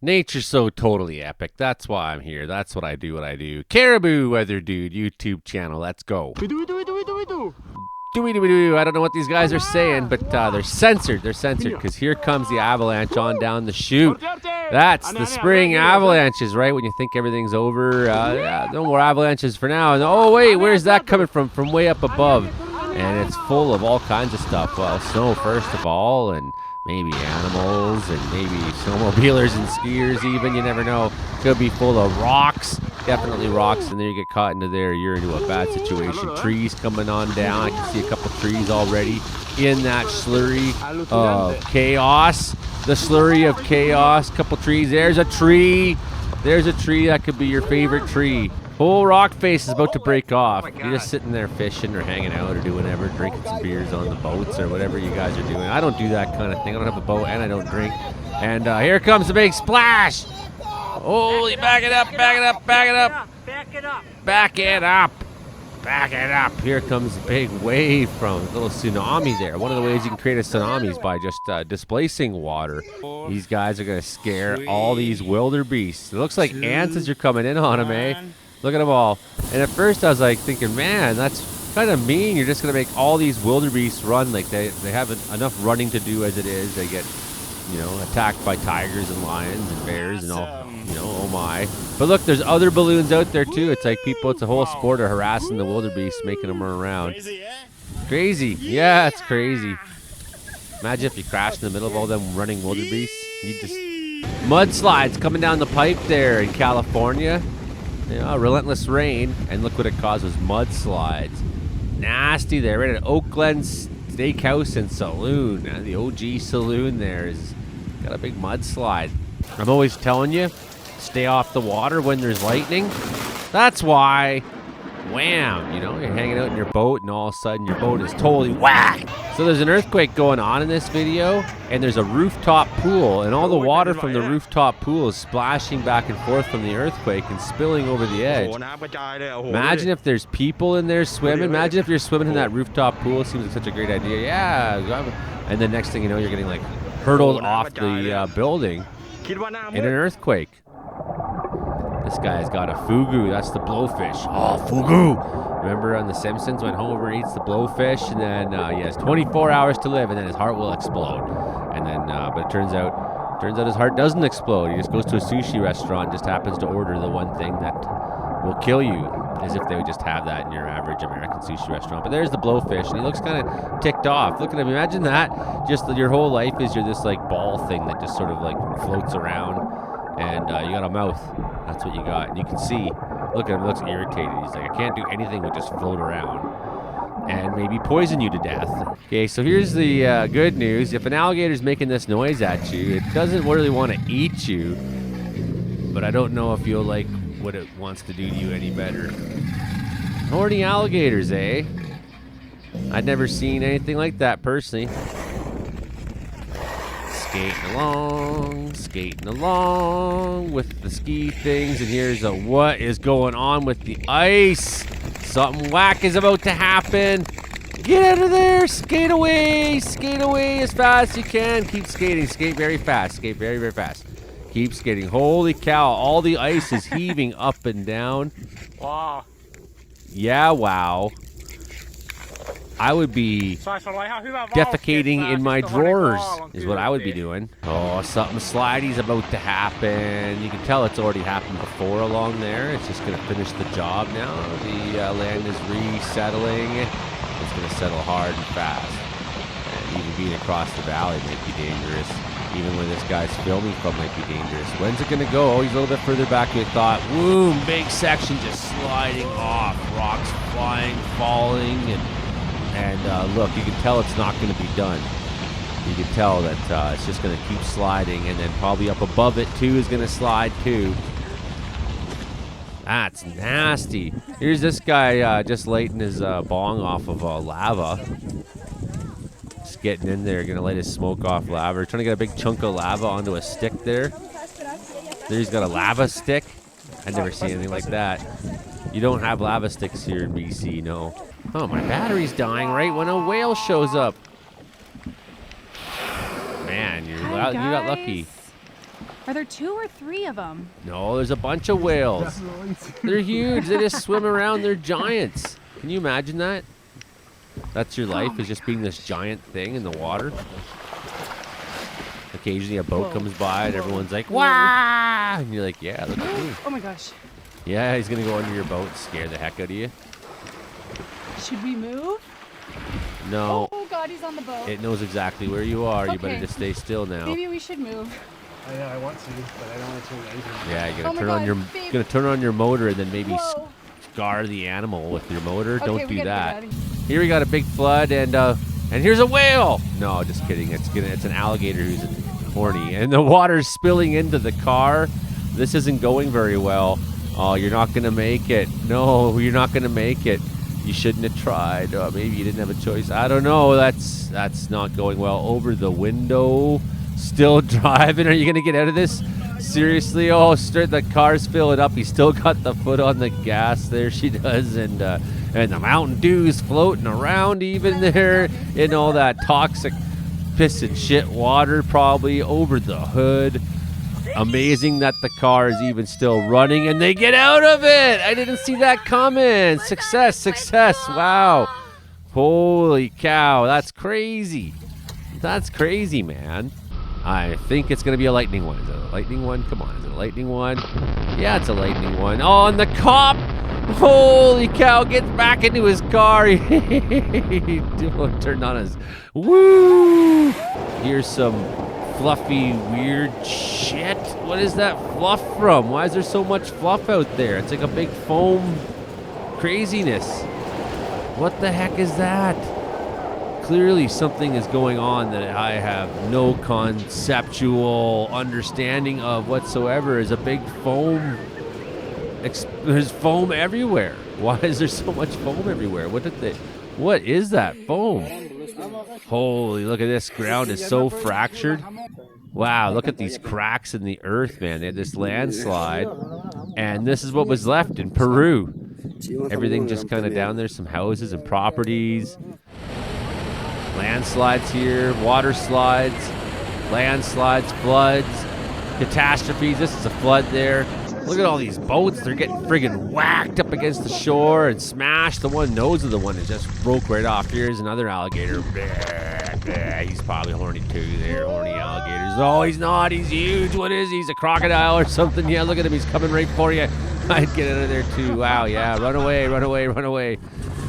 Nature's so totally epic. That's why I'm here. That's what I do. Caribou Weather Dude YouTube channel. Let's go. We do. Doo-wee-doo-wee-doo. I don't know what these guys are saying, but they're censored. They're censored because here comes the avalanche on down the chute. That's the spring avalanches, right? When you think everything's over. Yeah, no more avalanches for now. And oh, wait, where's that coming from? From way up above. And it's full of all kinds of stuff. Well, snow, first of all, and maybe animals, and maybe snowmobilers and skiers even. You never know. Could be full of rocks. Definitely rocks, and then you get caught into there, you're into a bad situation. Trees coming on down. I can see a couple trees already in that slurry of chaos. The slurry of chaos. Couple trees. There's a tree. There's a tree that could be your favorite tree. Whole rock face is about to break off. You're just sitting there fishing or hanging out or doing whatever, drinking some beers on the boats or whatever you guys are doing. I don't do that kind of thing. I don't have a boat and I don't drink. And here comes the big splash. Holy, back it up, back it up, back it up. Back it up. Back it up. Back it up. Here comes a big wave from a little tsunami there. One of the ways you can create a tsunami is by just displacing water. These guys are going to scare all these wildebeests. It looks like ants as you're coming in on them, eh? Look at them all. And at first I was like thinking, man, that's kind of mean. You're just going to make all these wildebeests run. Like they have enough running to do as it is. They get, attacked by tigers and lions and bears and all. Oh my. But look, there's other balloons out there too. It's like it's a whole sport of harassing the wildebeest, making them run around. Crazy. Yeah, it's crazy. Imagine if you crashed in the middle of all them running wildebeest. Mudslides coming down the pipe there in California. Relentless rain, and look what it causes, mudslides. Nasty there, right at Oakland Steakhouse and Saloon. The OG Saloon there has got a big mudslide. I'm always telling you, stay off the water when there's lightning. That's why, wham, you're hanging out in your boat and all of a sudden your boat is totally whacked. So there's an earthquake going on in this video, and there's a rooftop pool, and all the water from the rooftop pool is splashing back and forth from the earthquake and spilling over the edge. Imagine if there's people in there swimming. Imagine if you're swimming in that rooftop pool. It seems like such a great idea. Yeah. And then next thing you know, you're getting like hurtled off the building in an earthquake. This guy's got a fugu. That's the blowfish. Oh, fugu. Remember on The Simpsons when Homer eats the blowfish, and then he has 24 hours to live, and then his heart will explode. And then, but it turns out his heart doesn't explode. He just goes to a sushi restaurant, and just happens to order the one thing that will kill you, as if they would just have that in your average American sushi restaurant. But there's the blowfish, and he looks kind of ticked off. Look at him. Imagine that. Just your whole life is you're this like ball thing that just sort of like floats around. And you got a mouth. That's what you got. And you can see, look at him, he looks irritated. He's like, I can't do anything but just float around and maybe poison you to death. Okay, so here's the good news. If an alligator's making this noise at you, it doesn't really want to eat you. But I don't know if you'll like what it wants to do to you any better. Horny alligators, eh? I'd never seen anything like that personally. Skating along with the ski things, and here's what is going on with the ice. Something whack is about to happen. Get out of there, skate away as fast as you can. Keep skating, skate very fast, skate very, very fast. Keep skating. Holy cow, all the ice is heaving up and down. Wow. Yeah, wow. I would be defecating in my drawers is what I would be doing. Oh, something slidy's about to happen. You can tell it's already happened before along there. It's just going to finish the job now. The land is resettling. It's going to settle hard and fast. And even being across the valley might be dangerous. Even where this guy's filming from might be dangerous. When's it going to go? Oh, he's a little bit further back than we thought. Boom, big section just sliding off. Rocks flying, falling, and look, you can tell it's not going to be done. You can tell that it's just going to keep sliding, and then probably up above it, too, is going to slide, too. That's nasty. Here's this guy just lighting his bong off of lava. Just getting in there, going to light his smoke off lava. Trying to get a big chunk of lava onto a stick there. There he's got a lava stick. I've never seen anything like that. You don't have lava sticks here in BC, no. Oh, my battery's dying right when a whale shows up. Man, you got lucky. Are there 2 or 3 of them? No, there's a bunch of whales. They're huge. They just swim around. They're giants. Can you imagine that? That's your life, is just being this giant thing in the water. Occasionally a boat comes by and everyone's like, "Wow!" And you're like, "Yeah, look at me." Oh my gosh. Yeah, he's gonna go under your boat and scare the heck out of you. Should we move? No, Oh God, he's on the boat. it knows exactly where you are. You better Okay. just stay still now. Maybe we should move. I want to, but I don't want to turn the engine. Yeah, you're Oh gonna my turn on God, your babe. gonna turn on your motor and then maybe Whoa. scar the animal with your motor. Okay, Don't we do gotta that. get out of here. Here we got a big flood and here's a whale. No, just kidding. It's an alligator who's horny and the water's spilling into the car. This isn't going very well. Oh, you're not gonna make it. No, you're not gonna make it. You shouldn't have tried. Maybe you didn't have a choice. I don't know. That's not going well. Over the window. Still driving. Are you gonna get out of this? Seriously? Oh, the car's filling up. He's still got the foot on the gas. There she does, and the Mountain Dew's floating around even there in all that toxic piss and shit water probably over the hood. Amazing that the car is even still running and they get out of it. I didn't see that coming. Success, success. Wow. Holy cow. That's crazy. That's crazy, man. I think it's going to be a lightning one. Is it a lightning one? Come on. Is it a lightning one? Yeah, it's a lightning one. Oh, and the cop. Holy cow. Gets back into his car. He turned on his. Woo. Here's some fluffy, weird shit. What is that fluff from? Why is there so much fluff out there? It's like a big foam craziness. What the heck is that? Clearly something is going on that I have no conceptual understanding of whatsoever. Is a big foam. There's foam everywhere. Why is there so much foam everywhere? What is that foam? Holy, look at this. Ground is so fractured. Wow, look at these cracks in the earth, man. They had this landslide, and this is what was left in Peru. Everything just kind of down there, some houses and properties. Landslides here, water slides, landslides, floods, catastrophes. This is a flood there. Look at all these boats. They're getting friggin' whacked up against the shore and smashed. The one nose of the one that just broke right off. Here's another alligator. He's probably horny too there. Horny alligators. Oh, he's not. He's huge. What is he? He's a crocodile or something. Yeah, look at him. He's coming right for you. I'd get out of there too. Wow, yeah. Run away, run away, run away.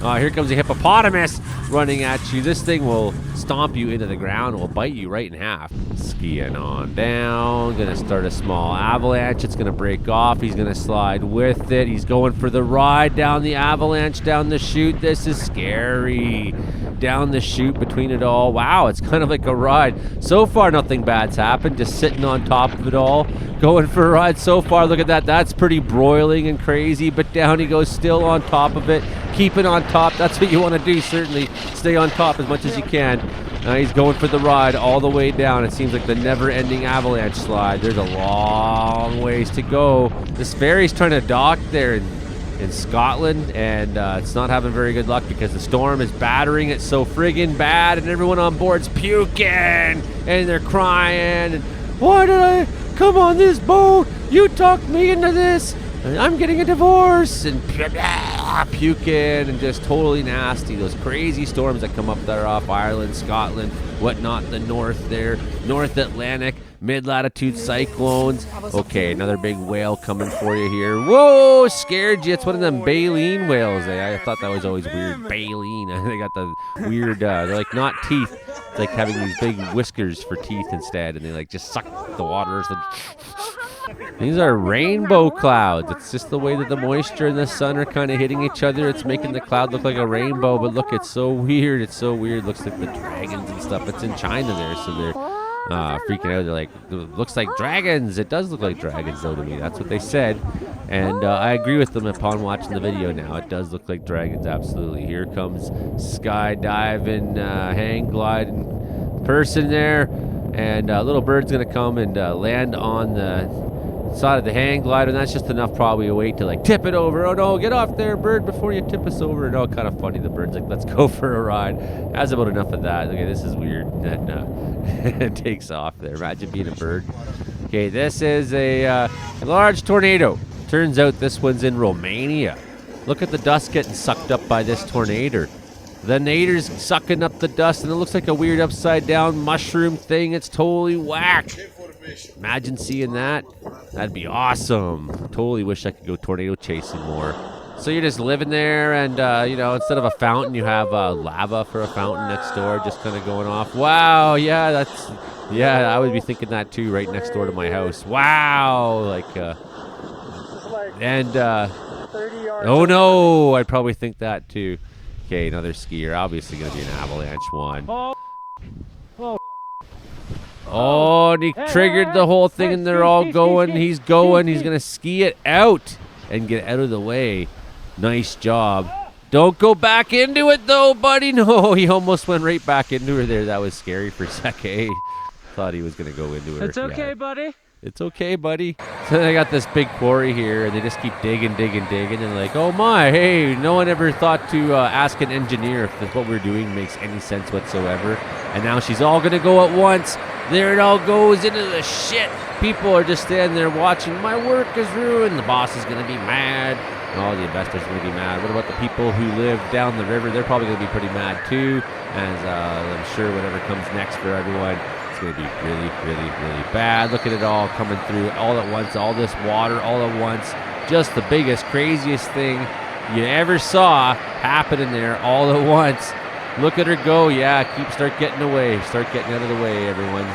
Oh, here comes a hippopotamus running at you. This thing will stomp you into the ground and will bite you right in half. Skiing on down. Gonna start a small avalanche. It's gonna break off. He's gonna slide with it. He's going for the ride down the avalanche, down the chute. This is scary. Down the chute between it all. Wow, it's kind of like a ride. So far, nothing bad's happened. Just sitting on top of it all. Going for a ride so far. Look at that. That's pretty broiling and crazy. But down he goes, still on top of it. Keeping on top. That's what you want to do, certainly. Stay on top as much as you can. Now he's going for the ride all the way down. It seems like the never-ending avalanche slide. There's a long ways to go. This ferry's trying to dock there in Scotland, and it's not having very good luck because the storm is battering it so friggin' bad, and everyone on board's puking, and they're crying. And why did I come on this boat? You talked me into this. I'm getting a divorce, and puking, and just totally nasty. Those crazy storms that come up there off Ireland, Scotland, whatnot, the north there, North Atlantic, mid-latitude cyclones. Okay, another big whale coming for you here. Whoa, scared you. It's one of them baleen whales. I thought that was always weird. Baleen. They got the weird, they're like not teeth. It's like having these big whiskers for teeth instead, and they like just suck the water. So these are rainbow clouds. It's just the way that the moisture and the sun are kind of hitting each other. It's making the cloud look like a rainbow, but look, it's so weird. It's so weird. Looks like the dragons and stuff. It's in China there, so they're freaking out. They're like, looks like dragons. It does look like dragons, though, to me. That's what they said. And I agree with them upon watching the video now. It does look like dragons, absolutely. Here comes skydiving, hang gliding person there. And a little bird's going to come and land on the side of the hang glider, and that's just enough probably a weight to like tip it over. Oh no, get off there, bird, before you tip us over. And oh, kind of funny, the bird's like, let's go for a ride. Has about enough of that. Okay, this is weird. And it takes off there. Imagine being a bird. Okay, this is a large tornado. Turns out this one's in Romania. Look at the dust getting sucked up by this tornado. The nader's sucking up the dust, and it looks like a weird upside-down mushroom thing. It's totally whack. Imagine seeing that. That'd be awesome. Totally wish I could go tornado chasing more. So you're just living there, and, you know, instead of a fountain, you have lava for a fountain next door just kind of going off. Wow, yeah, yeah, I would be thinking that too, right next door to my house. Wow, oh no, I'd probably think that too. Okay, another skier, obviously going to be an avalanche one. Oh, and he triggered the whole thing, and they're all going. He's going. He's going to ski it out and get out of the way. Nice job. Don't go back into it, though, buddy. No, he almost went right back into her there. That was scary for a second. Thought he was going to go into her. It's okay, buddy. It's okay, buddy. So they got this big quarry here, and they just keep digging. And like, oh my, hey, no one ever thought to ask an engineer if what we're doing makes any sense whatsoever. And now she's all going to go at once. There it all goes into the shit. People are just standing there watching. My work is ruined. The boss is going to be mad. All the investors are going to be mad. What about the people who live down the river? They're probably going to be pretty mad too. As I'm sure whatever comes next for everyone, it's going to be really, really, really bad. Look at it all coming through all at once. All this water all at once. Just the biggest, craziest thing you ever saw happening there all at once. Look at her go. Yeah, start getting away. Start getting out of the way, everyone.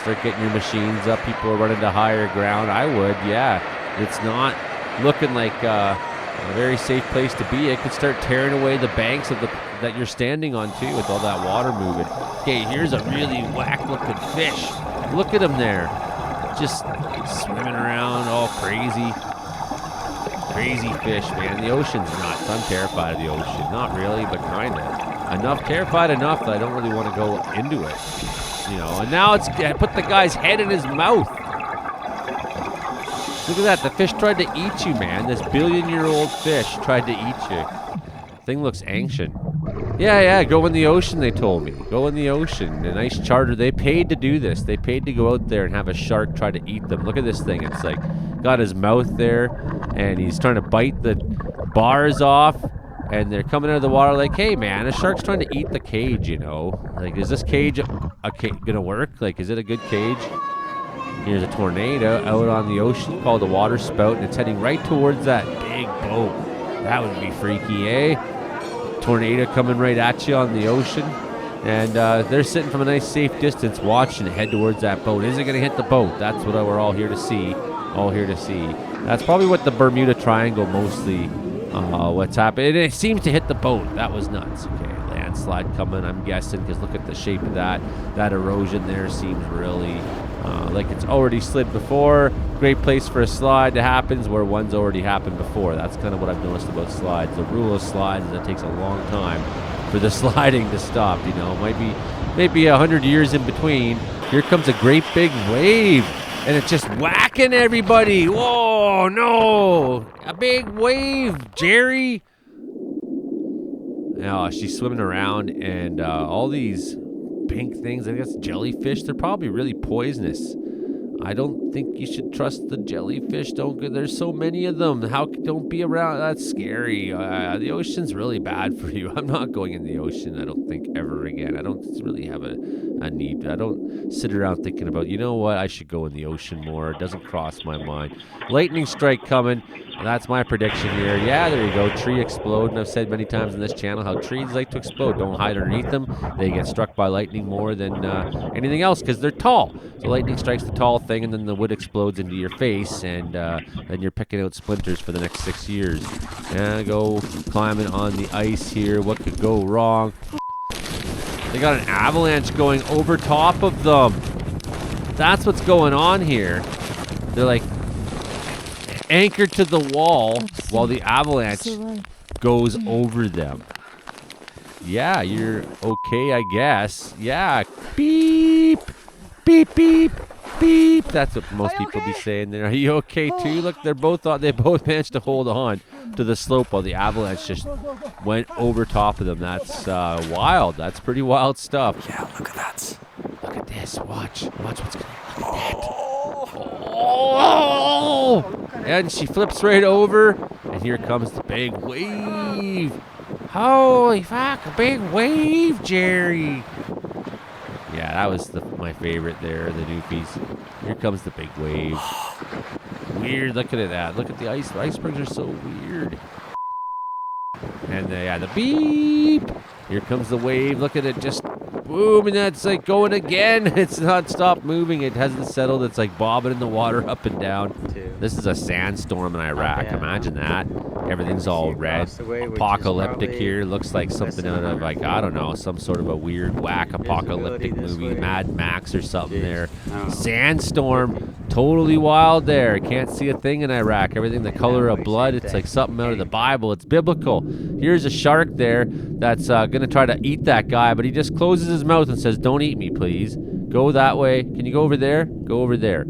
Start getting your machines up. People are running to higher ground. I would, yeah. It's not looking like a very safe place to be. It could start tearing away the banks of that you're standing on too with all that water moving. Okay, here's a really whack-looking fish. Look at him there, just swimming around all crazy. Crazy fish, man. The ocean's nuts. I'm terrified of the ocean. Not really, but kinda. Terrified enough that I don't really want to go into it. You know, and now it's put the guy's head in his mouth. Look at that. The fish tried to eat you, man. This billion-year-old fish tried to eat you. Thing looks ancient. Yeah, go in the ocean, they told me. Go in the ocean. A nice charter. They paid to do this. They paid to go out there and have a shark try to eat them. Look at this thing. It's like got his mouth there, and he's trying to bite the bars off, and they're coming out of the water like, hey, man, a shark's trying to eat the cage, you know? Like, is this cage gonna work? Like, is it a good cage? Here's a tornado out on the ocean called a water spout, and it's heading right towards that big boat. That would be freaky, eh? Tornado coming right at you on the ocean, and they're sitting from a nice safe distance watching it head towards that boat. Is it going to hit the boat? That's what we're all here to see. All here to see. That's probably what the Bermuda Triangle mostly what's happening. It seems to hit the boat. That was nuts. Okay, landslide coming, I'm guessing, because look at the shape of that. That erosion there seems really like it's already slid before. Great place for a slide to happen is where one's already happened before. That's kind of what I've noticed about slides. The rule of slides is it takes a long time for the sliding to stop. You know, maybe 100 years in between. Here comes a great big wave, and it's just whacking everybody. Whoa, no, a big wave, Jerry. Oh, she's swimming around, and all these pink things, I guess jellyfish, they're probably really poisonous. I don't think you should trust the jellyfish. There's so many of them. Don't be around. That's scary. The ocean's really bad for you. I'm not going in the ocean, I don't think, ever again. I don't really have a need. I don't sit around thinking about, you know what, I should go in the ocean more. It doesn't cross my mind. Lightning strike coming. That's my prediction here. Yeah, there you go. Tree explode. And I've said many times on this channel how trees like to explode. Don't hide underneath them. They get struck by lightning more than anything else because they're tall. So lightning strikes the tall thing, and then the wood explodes into your face, and then you're picking out splinters for the next 6 years. And go climbing on the ice here. What could go wrong? They got an avalanche going over top of them. That's what's going on here. They're like anchored to the wall while the avalanche goes over them. Yeah, you're okay, I guess. Yeah, beep, beep, beep, beep. That's what most people be saying there. Are you okay too? Look, they both managed to hold on to the slope while the avalanche just went over top of them. That's wild. That's pretty wild stuff. Yeah, look at that. Look at this. Watch what's going on. Look at that. Oh! And she flips right over, and here comes the big wave. Holy fuck, a big wave, Jerry. Yeah, that was my favorite there, the Noopies. Here comes the big wave. Weird, look at that. Look at the ice. The icebergs are so weird. And the beep. Here comes the wave. Look at it, just boom, and that's like going again. It's not stopped moving. It hasn't settled. It's like bobbing in the water up and down. This is a sandstorm in Iraq. Imagine that. Everything's all red, apocalyptic here. Looks like something out of, like, I don't know, some sort of a weird whack apocalyptic movie, Mad Max or something there. Sandstorm, totally wild there. Can't see a thing in Iraq. Everything the color of blood. It's like something out of the Bible. It's biblical. Here's a shark there that's going to try to eat that guy, but he just closes his mouth and says, "Don't eat me, please. Go that way. Can you go over there? Go over there."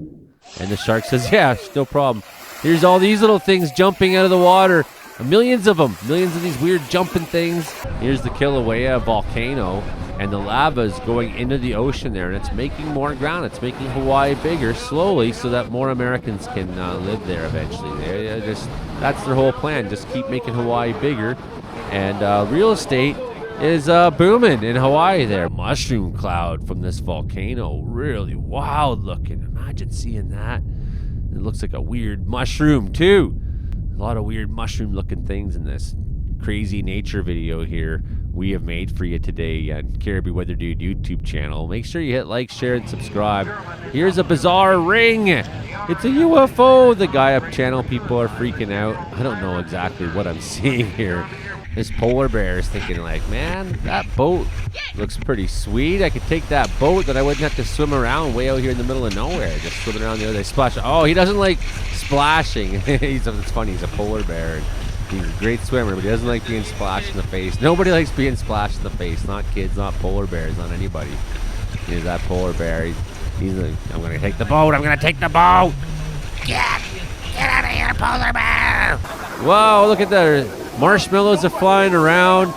And the shark says, "Yeah, no problem." Here's all these little things jumping out of the water. Millions of them. Millions of these weird jumping things. Here's the Kilauea volcano, and the lava is going into the ocean there, and it's making more ground. It's making Hawaii bigger slowly so that more Americans can live there eventually. That's their whole plan. Just keep making Hawaii bigger. And real estate is booming in Hawaii there. Mushroom cloud from this volcano. Really wild looking. Imagine seeing that. It looks like a weird mushroom too. A lot of weird mushroom looking things in this crazy nature video here we have made for you today on Caribou Weather Dude YouTube channel. Make sure you hit like, share, and subscribe. Here's a bizarre ring. It's a UFO. The guy up channel people are freaking out. I don't know exactly what I'm seeing here. This polar bear is thinking like, man, that boat looks pretty sweet. I could take that boat, then I wouldn't have to swim around way out here in the middle of nowhere. Just swimming around the other splash. Oh, he doesn't like splashing. It's funny, he's a polar bear. He's a great swimmer, but he doesn't like being splashed in the face. Nobody likes being splashed in the face. Not kids, not polar bears, not anybody. Here's that polar bear. He's like, I'm going to take the boat. I'm going to take the boat. Get out of here, polar bear. Whoa, look at that. Marshmallows are flying around.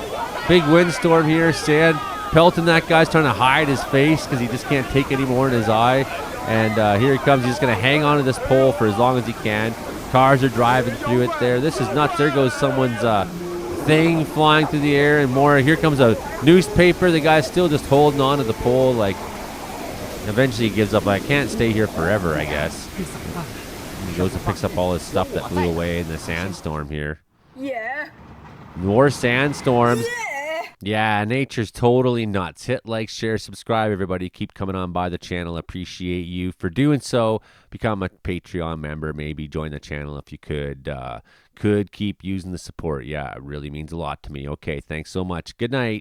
Big windstorm here. Sand pelting that guy's trying to hide his face because he just can't take any more in his eye. And here he comes. He's going to hang on to this pole for as long as he can. Cars are driving through it there. This is nuts. There goes someone's thing flying through the air and more. Here comes a newspaper. The guy's still just holding on to the pole. Like, eventually he gives up. I can't stay here forever, I guess. He goes and picks up all his stuff that blew away in the sandstorm here. Yeah. More sandstorms. Yeah, nature's totally nuts. Hit like, share, subscribe, everybody. Keep coming on by the channel. Appreciate you for doing so. Become a Patreon member. Maybe join the channel if you could. Could keep using the support. Yeah, it really means a lot to me. Okay, thanks so much. Good night.